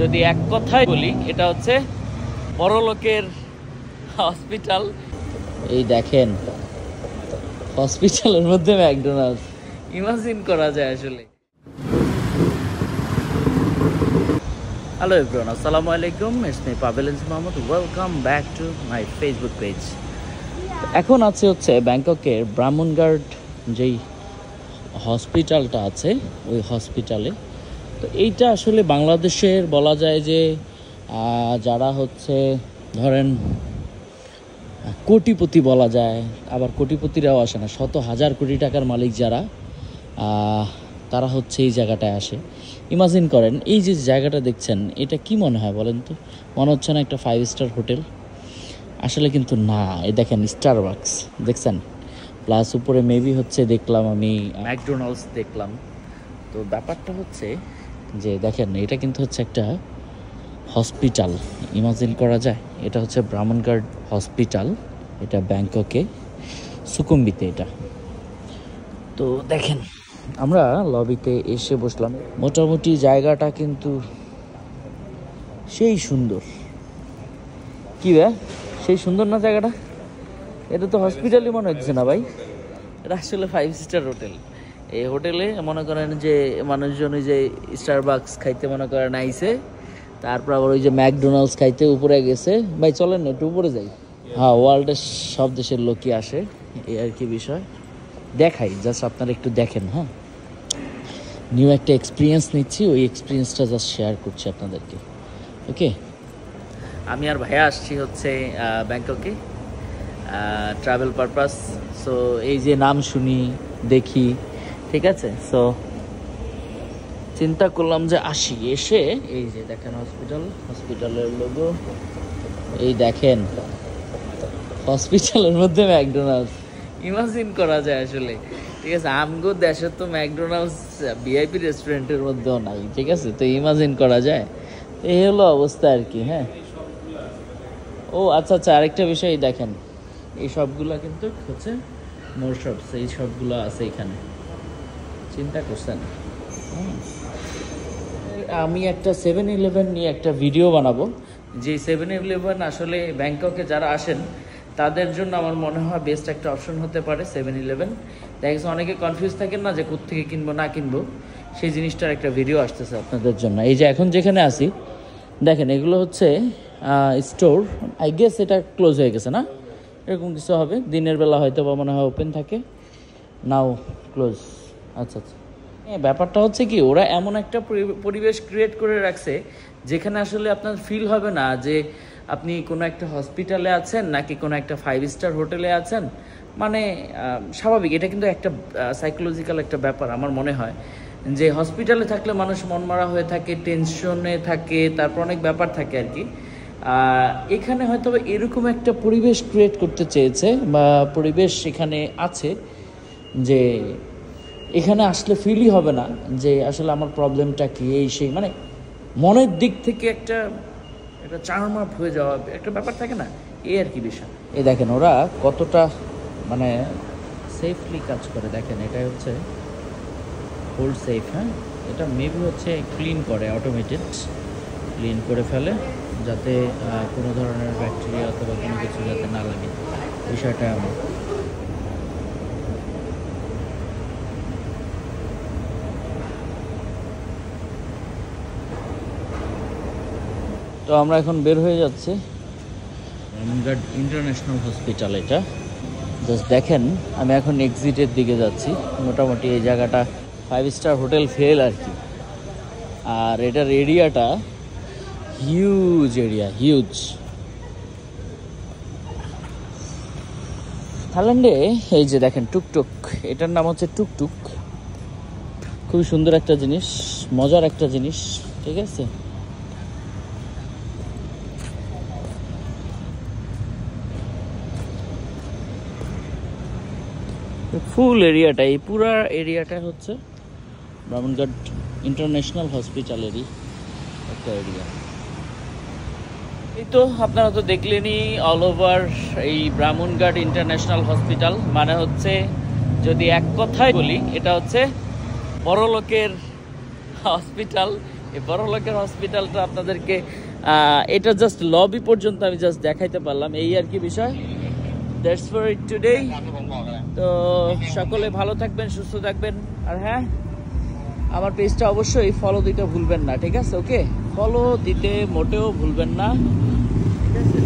যদি এক কথায় বলি এটা হচ্ছে বড়লোকের হসপিটাল। এই দেখেন হসপিটালের মধ্যে ম্যাকডোনাল্ডস, ইমাজিন করা যায় আসলে। হ্যালো এভরিওয়ান, আসসালামু আলাইকুম, it's me Pavel Mahmud, welcome back to my Facebook page. এখন আছে হচ্ছে ব্যাংককের ব্রাহ্মণঘাট যেই হসপিটালটা আছে ওই হসপিটালে। তো এইটা আসলে বাংলাদেশের বলা যায় যে যারা হচ্ছে ধরেন কোটিপতি বলা যায়, আবার কোটিপতিরাও আসে না, শত হাজার কোটি টাকার মালিক যারা তারা হচ্ছে এই জায়গাটায় আসে। ইমাজিন করেন এই যে জায়গাটা দেখছেন, এটা কি মনে হয় বলেন তো? মনে হচ্ছে না একটা 5 স্টার হোটেল? আসলে কিন্তু না। এই দেখেন স্টারবাকস দেখছেন, প্লাস উপরে মেবি হচ্ছে দেখলাম আমি ম্যাকডোনাল্ডস দেখলাম। তো ব্যাপারটা হচ্ছে যে দেখেন এটা কিন্তু হচ্ছে একটা হসপিটাল। ইমাজিন করা যায়, এটা হচ্ছে ব্রাহ্মণঘাট হসপিটাল, এটা ব্যাংককে সুকুম্বিতে এটা। তো দেখেন আমরা লবিতে এসে বসলাম, মোটামুটি জায়গাটা কিন্তু সেই সুন্দর। কি ভাই, সেই সুন্দর না জায়গাটা? এটা তো হসপিটালই মনে হচ্ছে না ভাই, এটা আসলে 5 স্টার হোটেল। এই হোটেলে মনে করেন যে মানুষজন ওই যে স্টারবাকস খাইতে মনে করেন আইসে, তারপর আবার ওই যে ম্যাকডোনাল্ডস খাইতে উপরে গেছে। ভাই চলেন না একটু উপরে যাই। হ্যাঁ, ওয়ার্ল্ডের সব দেশের লোকই আসে, এই আর কি বিষয়। দেখাই জাস্ট আপনারা একটু দেখেন। হ্যাঁ, নিউ একটা এক্সপিরিয়েন্স নিচ্ছি, ওই এক্সপিরিয়েন্সটা জাস্ট শেয়ার করছি আপনাদেরকে। ওকে, আমি আর ভাইয়া আসছি হচ্ছে ব্যাংককে ট্রাভেল পারপাস। সো এই যে নাম শুনি দেখি, ঠিক আছে, সো চিন্তা করলাম যে আসি। এসে এই যে দেখেন হসপিটালের লোগো, এই দেখেন হসপিটালের মধ্যে ম্যাকডোনাল্ডস, ইমাজিন করা যায় আসলে। ঠিক আছে, আমগো দেশে তো ম্যাকডোনাল্ডস ভিআইপি রেস্টুরেন্টের মধ্যেও নাই, ঠিক আছে, তো ইমাজিন করা যায়। এই হলো অবস্থা আর কি। হ্যাঁ, ও আচ্ছা আচ্ছা, আরেকটা বিষয় দেখেন, এই সবগুলা কিন্তু হচ্ছে মোর শপস, এই সবগুলো আছে এখানে, চিন্তা করছেন। আমি একটা 7-Eleven নিয়ে একটা ভিডিও বানাবো, যে 7-Eleven আসলে ব্যাংককে যারা আসেন তাদের জন্য আমার মনে হয় বেস্ট একটা অপশন হতে পারে 7-Eleven। দেখেন অনেকে কনফিউজ থাকেন না যে কোত্থেকে কিনবো না কিনবো, সেই জিনিসটার একটা ভিডিও আসতেছে আপনাদের জন্য। এই যে এখন যেখানে আসি দেখেন, এগুলো হচ্ছে স্টোর, আই গেস এটা ক্লোজ হয়ে গেছে না, এরকম কিছু হবে। দিনের বেলা হয়তো বা মনে হয় ওপেন থাকে, নাও ক্লোজ। আচ্ছা আচ্ছা, ব্যাপারটা হচ্ছে কি, ওরা এমন একটা পরিবেশ ক্রিয়েট করে রাখছে যেখানে আসলে আপনার ফিল হবে না যে আপনি কোনো একটা হসপিটালে আছেন নাকি কোনো একটা 5 স্টার হোটেলে আছেন। মানে স্বাভাবিক, এটা কিন্তু একটা সাইকোলজিক্যাল একটা ব্যাপার। আমার মনে হয় যে হসপিটালে থাকলে মানুষ মনমরা হয়ে থাকে, টেনশনে থাকে, তারপর অনেক ব্যাপার থাকে আর কি। এখানে হয়তো এরকম একটা পরিবেশ ক্রিয়েট করতে চেয়েছে, বা পরিবেশ এখানে আছে যে এখানে আসলে ফিলই হবে না যে আসলে আমার প্রবলেমটা কি, এই সেই, মানে মনের দিক থেকে একটা চার্ম আপ হয়ে যাওয়া একটা ব্যাপার থাকে না, এই আর কি বিষয়। এই দেখেন ওরা কতটা মানে সেফলি কাজ করে, দেখেন এটাই হচ্ছে হোল্ড সেফ। হ্যাঁ, এটা মেবি হচ্ছে ক্লিন করে, অটোমেটেড ক্লিন করে ফেলে যাতে কোনো ধরনের ব্যাকটেরিয়া অথবা কোনো কিছু যাতে না লাগে, বিষয়টা এমন। তো আমরা এখন বের হয়ে যাচ্ছি ব্রাহ্মণঘাট ইন্টারন্যাশনাল হসপিটাল। এটা জাস্ট দেখেন, আমি এখন এক্সিটের দিকে যাচ্ছি। মোটামুটি এই জায়গাটা 5 স্টার হোটেল ফেল আর কি। আর এটার এরিয়াটা হিউজ এরিয়া, হিউজ। থাইল্যান্ডে এই যে দেখেন টুকটুক, এটার নাম হচ্ছে টুকটুক, খুবই সুন্দর একটা জিনিস, মজার একটা জিনিস, ঠিক আছে। ফুল এরিয়াটা, এই পুরা এরিয়াটা হচ্ছে ব্রাহ্মণঘাট ইন্টারন্যাশনাল হসপিটালেরই একটা এরিয়া। এই তো আপনারা তো দেখলেনই অল ওভার এই ব্রাহ্মণঘাট ইন্টারন্যাশনাল হসপিটাল। মানে হচ্ছে যদি এক কথায় বলি এটা হচ্ছে বড়লোকের হসপিটাল, এই বড় লোকের হসপিটালটা আপনাদেরকে এটা জাস্ট লবি পর্যন্ত আমি জাস্ট দেখাইতে পারলাম, এই আর কি বিষয়। That's for it today. তো সকলে ভালো থাকবেন, সুস্থ থাকবেন, আর হ্যাঁ আমার পেজটা অবশ্যই ফলো দিতে ভুলবেন না, ঠিক আছে? ওকে, ফলো দিতে মোটেও ভুলবেন না, ঠিক আছে?